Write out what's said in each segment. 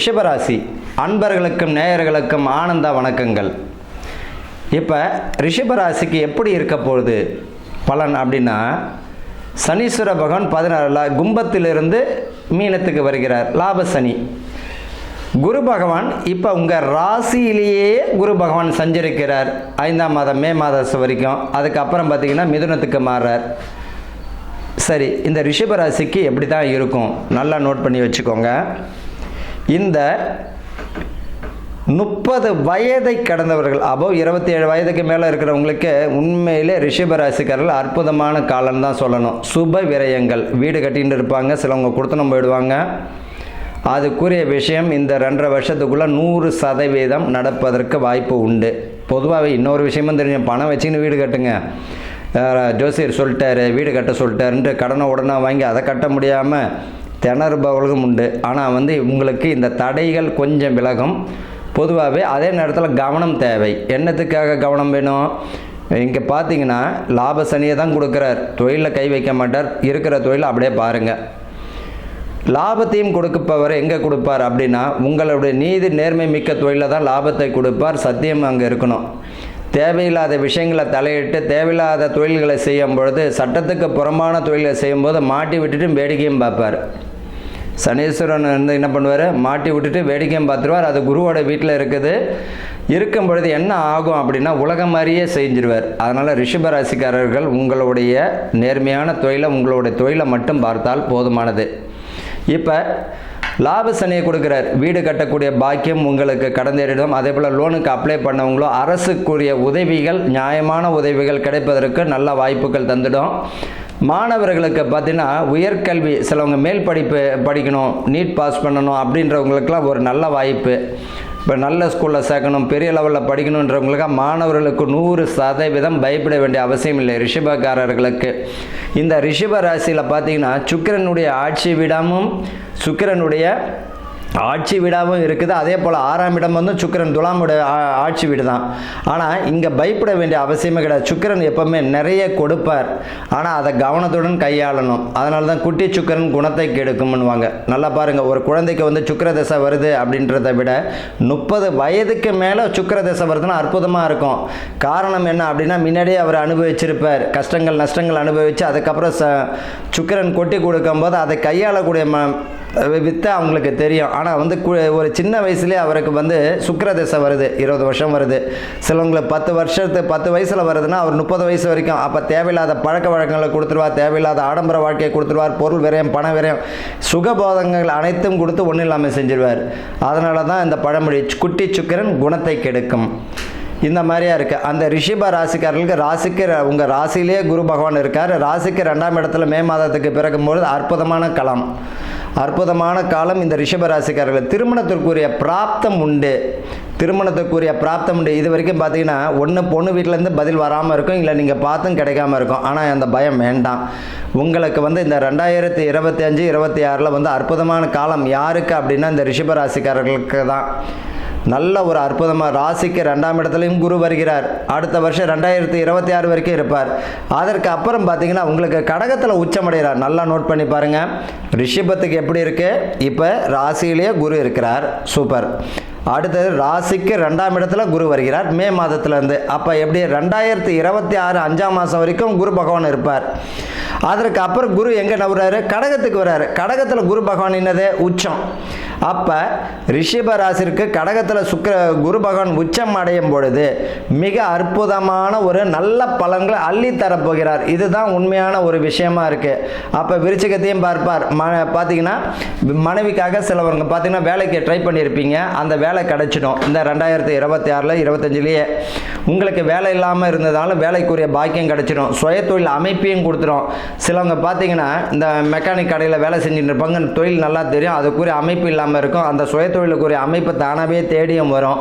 ரிஷபராசி அன்பர்களுக்கும் நேயர்களுக்கும் ஆனந்த வணக்கங்கள். இப்போ ரிஷபராசிக்கு எப்படி இருக்க போகுது பலன் அப்படின்னா, சனீஸ்வர பகவான் 16 கும்பத்திலிருந்து மீனத்துக்கு வருகிறார், லாப சனி. குரு பகவான் இப்போ உங்கள் ராசியிலேயே குரு பகவான் சஞ்சரிக்கிறார் 5ஆம் மாதம் மே மாதம் வரைக்கும். அதுக்கப்புறம் பார்த்திங்கன்னா மிதுனத்துக்கு மாறுறார். சரி, இந்த ரிஷபராசிக்கு எப்படி தான் இருக்கும் நல்லா நோட் பண்ணி வச்சுக்கோங்க. இந்த 30 வயதை கடந்தவர்கள், அப்போ 27 வயதுக்கு மேலே இருக்கிறவங்களுக்கு உண்மையிலே ரிஷபராசிக்காரர்கள் அற்புதமான காலம் தான் சொல்லணும். சுப விரயங்கள், வீடு கட்டின்னு இருப்பாங்க, சிலவங்க கொடுத்தனம் போயிடுவாங்க. அதுக்குரிய விஷயம் இந்த 2.5 வருஷத்துக்குள்ளே 100% நடப்பதற்கு வாய்ப்பு உண்டு. பொதுவாகவே இன்னொரு விஷயமும் தெரியும், பணம் வச்சுன்னு வீடு கட்டுங்க, ஜோசியர் சொல்லிட்டாரு வீடு கட்ட சொல்லிட்டாருன்ட்டு கடனை உடனே வாங்கி அதை கட்ட முடியாமல் திணறுபவர்களும் உண்டு. ஆனால் உங்களுக்கு இந்த தடைகள் கொஞ்சம் விலகும். பொதுவாகவே அதே நேரத்தில் கவனம் தேவை. என்னத்துக்காக கவனம் வேணும்? இங்கே பார்த்தீங்கன்னா லாப சனியை தான் கொடுக்குறார், தொழிலில் கை வைக்க மாட்டார். இருக்கிற தொழிலை அப்படியே பாருங்கள். லாபத்தையும் கொடுப்பவர் எங்கே கொடுப்பார் அப்படின்னா, உங்களுடைய நீதி நேர்மை மிக்க தொழிலை தான் லாபத்தை கொடுப்பார். சத்தியம் அங்கே இருக்கணும். தேவையில்லாத விஷயங்களை தலையிட்டு தேவையில்லாத தொழில்களை செய்யும் பொழுது, சட்டத்துக்கு புறம்பான தொழிலை செய்யும்போது மாட்டி விட்டுட்டு வேடிக்கையும் பார்ப்பார். சனீஸ்வரன் என்ன பண்ணுவார்? மாட்டி விட்டுட்டு வேடிக்கையும் பார்த்துருவார். அது குருவோட வீட்டில் இருக்கும் பொழுது என்ன ஆகும் அப்படின்னா, உலகம் மாதிரியே செஞ்சிருவார். அதனால் ரிஷபராசிக்காரர்கள் உங்களுடைய நேர்மையான தொழிலை, உங்களுடைய தொழிலை மட்டும் பார்த்தால் போதுமானது. இப்போ லாப சனியை கொடுக்குறார், வீடு கட்டக்கூடிய பாக்கியம் உங்களுக்கு கடந்தேறிடும். அதே போல் லோனுக்கு அப்ளை பண்ணவங்களோ அரசுக்குரிய உதவிகள், நியாயமான உதவிகள் கிடைப்பதற்கு நல்ல வாய்ப்புகள் தந்துடும். மாணவர்களுக்கு பார்த்தீங்கன்னா உயர்கல்வி, சிலவங்க மேல் படிப்பு படிக்கணும், நீட் பாஸ் பண்ணணும் அப்படின்றவங்களுக்கெல்லாம் ஒரு நல்ல வாய்ப்பு. இப்போ நல்ல ஸ்கூலில் சேர்க்கணும், பெரிய லெவலில் படிக்கணுன்றவங்களுக்கு, மாணவர்களுக்கு 100% பயப்பட வேண்டிய அவசியம் இல்லை. ரிஷபக்காரர்களுக்கு இந்த ரிஷப ராசியில் பார்த்தீங்கன்னா சுக்கிரனுடைய ஆட்சி வீடாகவும் இருக்குது. அதே போல் 6ஆம் இடம் சுக்கிரன் துலாமுடைய ஆட்சி வீடு தான். ஆனால் இங்கே பயப்பட வேண்டிய அவசியமே கிடையாது. சுக்கிரன் எப்போவுமே நிறைய கொடுப்பார், ஆனால் அதை கவனத்துடன் கையாளணும். அதனால தான் குட்டி சுக்கிரன் குணத்தை கெடுக்கும்னுவாங்க. நல்லா பாருங்கள், ஒரு குழந்தைக்கு சுக்கிர தசை வருது அப்படின்றத விட 30 வயதுக்கு மேலே சுக்கிர தசை வருதுன்னா அற்புதமாக இருக்கும். காரணம் என்ன அப்படின்னா, முன்னாடியே அவர் அனுபவிச்சிருப்பார், கஷ்டங்கள் நஷ்டங்கள் அனுபவித்து அதுக்கப்புறம் சுக்கிரன் கொட்டி கொடுக்கும்போது அதை கையாளக்கூடிய வித்தை அவங்களுக்கு தெரியும். ஆனால் ஒரு சின்ன வயசுலேயே அவருக்கு சுக்கிர தசை வருது, 20 வருஷம் வருது. சிலவங்களுக்கு 10 வயசில் வருதுன்னா அவர் 30 வயசு வரைக்கும். அப்போ தேவையில்லாத பழக்க வழக்கங்களை கொடுத்துருவார், தேவையில்லாத ஆடம்பர வாழ்க்கையை கொடுத்துருவார், பொருள் விரயம், பண விரயம், சுகபோதங்கள் அனைத்தும் கொடுத்து ஒன்றும் இல்லாமல் செஞ்சிருவார். அதனால தான் இந்த பழமொழி, குட்டி சுக்கிரன் குணத்தை கெடுக்கும். இந்த மாதிரியா இருக்குது. அந்த ரிஷப ராசிக்காரர்களுக்கு உங்கள் ராசியிலே குரு பகவான் இருக்கார். ராசிக்கு 2ஆம் இடத்துல மே மாதத்துக்கு பிறகும்போது அற்புதமான காலம் இந்த ரிஷப ராசிக்காரர்கள். திருமணத்திற்குரிய பிராப்தம் உண்டு. இது வரைக்கும் பார்த்தீங்கன்னா ஒன்று பொண்ணு வீட்டிலேருந்து பதில் வராமல் இருக்கும், இல்லை நீங்கள் பார்த்தும் கிடைக்காம இருக்கும். ஆனால் அந்த பயம் வேண்டாம். உங்களுக்கு இந்த 2025-26 அற்புதமான காலம். யாருக்கு அப்படின்னா இந்த ரிஷப ராசிக்காரர்களுக்கு தான். நல்ல ஒரு அற்புதமாக ராசிக்கு 2ஆம் இடத்துலையும் குரு வருகிறார். அடுத்த வருஷம் 2026 வரைக்கும் இருப்பார். அதற்கு அப்புறம் பார்த்தீங்கன்னா உங்களுக்கு கடகத்தில் உச்சமடைகிறார். நல்லா நோட் பண்ணி பாருங்கள். ரிஷபத்துக்கு எப்படி இருக்குது? இப்போ ராசியிலேயே குரு இருக்கிறார், சூப்பர். அடுத்தது ராசிக்கு 2ஆம் இடத்துல குரு வருகிறார் மே மாதத்துலேருந்து. அப்போ எப்படி 2026 5ஆம் மாதம் வரைக்கும் குரு பகவான் இருப்பார். அதற்கு அப்புறம் குரு எங்கே நவுறாரு? கடகத்துக்கு வர்றாரு. கடகத்தில் குரு பகவான் என்னது? உச்சம். அப்போ ரிஷப ராசிற்கு கடகத்தில் குரு பகவான் உச்சம் அடையும் பொழுது மிக அற்புதமான ஒரு நல்ல பலன்களை அள்ளி தரப்போகிறார். இதுதான் உண்மையான ஒரு விஷயமா இருக்குது. அப்போ விருச்சிகத்தையும் பார்ப்பார். பார்த்தீங்கன்னா மனைவிக்காக சிலவங்க பார்த்தீங்கன்னா வேலைக்கு ட்ரை பண்ணியிருப்பீங்க, அந்த வேலை கிடைச்சிடும். இந்த 2026 25லேயே உங்களுக்கு வேலை இல்லாமல் இருந்ததாலும் வேலைக்குரிய பாக்கியம் கிடைச்சிடும். சுய தொழில் அமைப்பையும் கொடுத்துரும். சிலவங்க பார்த்தீங்கன்னா இந்த மெக்கானிக் கடையில் வேலை செஞ்சுட்டு இருப்பாங்க, தொழில் நல்லா தெரியும், அதுக்குரிய அமைப்பு இல்லாமல் இருக்கும். அந்த சுய தொழிலுக்குரிய அமைப்பு தானாகவே தேடியும் வரும்.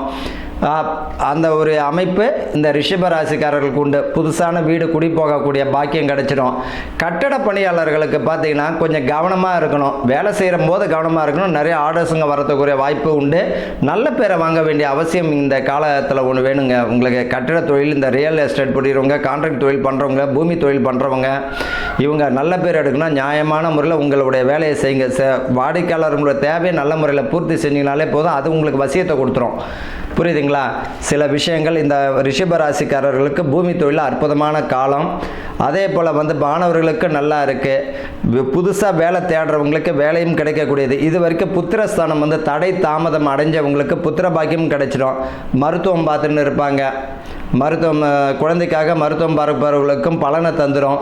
அந்த ஒரு அமைப்பு இந்த ரிஷப ராசிக்காரர்களுக்கு உண்டு. புதுசான வீடு குடி போகக்கூடிய பாக்கியம் கிடைச்சிடும். கட்டட பணியாளர்களுக்கு பார்த்தீங்கன்னா கொஞ்சம் கவனமாக இருக்கணும், வேலை செய்கிற போது கவனமாக இருக்கணும். நிறைய ஆர்டர்ஸுங்க வரத்துக்குரிய வாய்ப்பு உண்டு. நல்ல பேரை வாங்க வேண்டிய அவசியம் இந்த காலத்தில் ஒன்று வேணுங்க. உங்களுக்கு கட்டட தொழில், இந்த ரியல் எஸ்டேட் புரியுறவங்க, கான்ட்ராக்ட் தொழில் பண்ணுறவங்க, பூமி தொழில் பண்ணுறவங்க, இவங்க நல்ல பேர் எடுக்கணும். நியாயமான முறையில் உங்களுடைய வேலையை செய்யுங்க. வாடிக்கையாளர் உங்களோட தேவையை நல்ல முறையில் பூர்த்தி செஞ்சீங்கனாலே போதும், அது உங்களுக்கு வசியத்தை கொடுத்துரும். புரியுதுங்களா? சில விஷயங்கள் இந்த ரிஷப ராசிக்காரர்களுக்கு பூமி தொழில் அற்புதமான காலம். அதே போல் மாணவர்களுக்கு நல்லா இருக்குது. புதுசாக வேலை தேடுறவங்களுக்கு வேலையும் கிடைக்கக்கூடியது. இது வரைக்கும் புத்திரஸ்தானம் தடை தாமதம் அடைஞ்சவங்களுக்கு புத்திர பாக்கியம் கிடைச்சிடும். மருத்துவம் பார்த்துன்னு இருப்பாங்க, மருத்துவம் குழந்தைக்காக மருத்துவம் பார்ப்பவர்களுக்கும் பலனை தந்துடும்.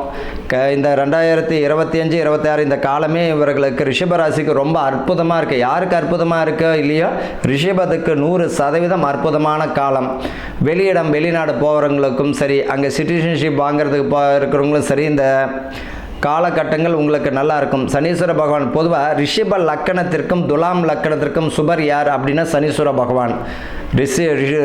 இந்த 2025, 26 இந்த காலமே இவர்களுக்கு ரிஷபராசிக்கு ரொம்ப அற்புதமாக இருக்குது. யாருக்கு அற்புதமாக இருக்கோ இல்லையோ, ரிஷபத்துக்கு 100% அற்புதமான காலம். வெளியிடம் வெளிநாடு போகிறவங்களுக்கும் சரி, அங்கே சிட்டிசன்ஷிப் வாங்கிறதுக்கு இருக்கிறவங்களும் சரி, இந்த காலகட்டங்கள் உங்களுக்கு நல்லா இருக்கும். சனீஸ்வர பகவான் பொதுவாக ரிஷப லக்கணத்திற்கும் துலாம் லக்கணத்திற்கும் சுபர் யார் அப்படின்னா சனீஸ்வர பகவான்.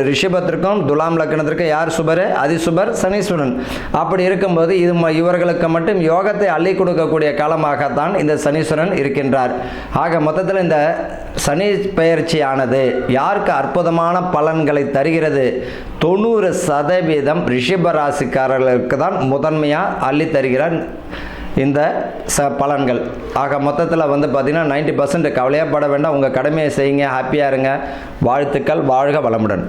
ரிஷபத்திற்கும் துலாம் லக்கணத்திற்கும் யார் சுபர்? அதிசுபர் சனீஸ்வரன். அப்படி இருக்கும்போது இவர்களுக்கு மட்டும் யோகத்தை அள்ளி கொடுக்கக்கூடிய காலமாகத்தான் இந்த சனீஸ்வரன் இருக்கின்றார். ஆக மொத்தத்தில் இந்த சனி பெயர்ச்சியானது யாருக்கு அற்புதமான பலன்களை தருகிறது? 90% ரிஷப ராசிக்காரர்களுக்கு தான் முதன்மையாக அள்ளி தருகிறார் இந்த பலன்கள். ஆக மொத்தத்தில் பார்த்தீங்கன்னா 90% கவலையப்பட வேண்டாம். உங்கள் கடமையை செய்யுங்க, ஹாப்பியாக இருங்க. வாழ்த்துக்கள். வாழ்க வளமுடன்.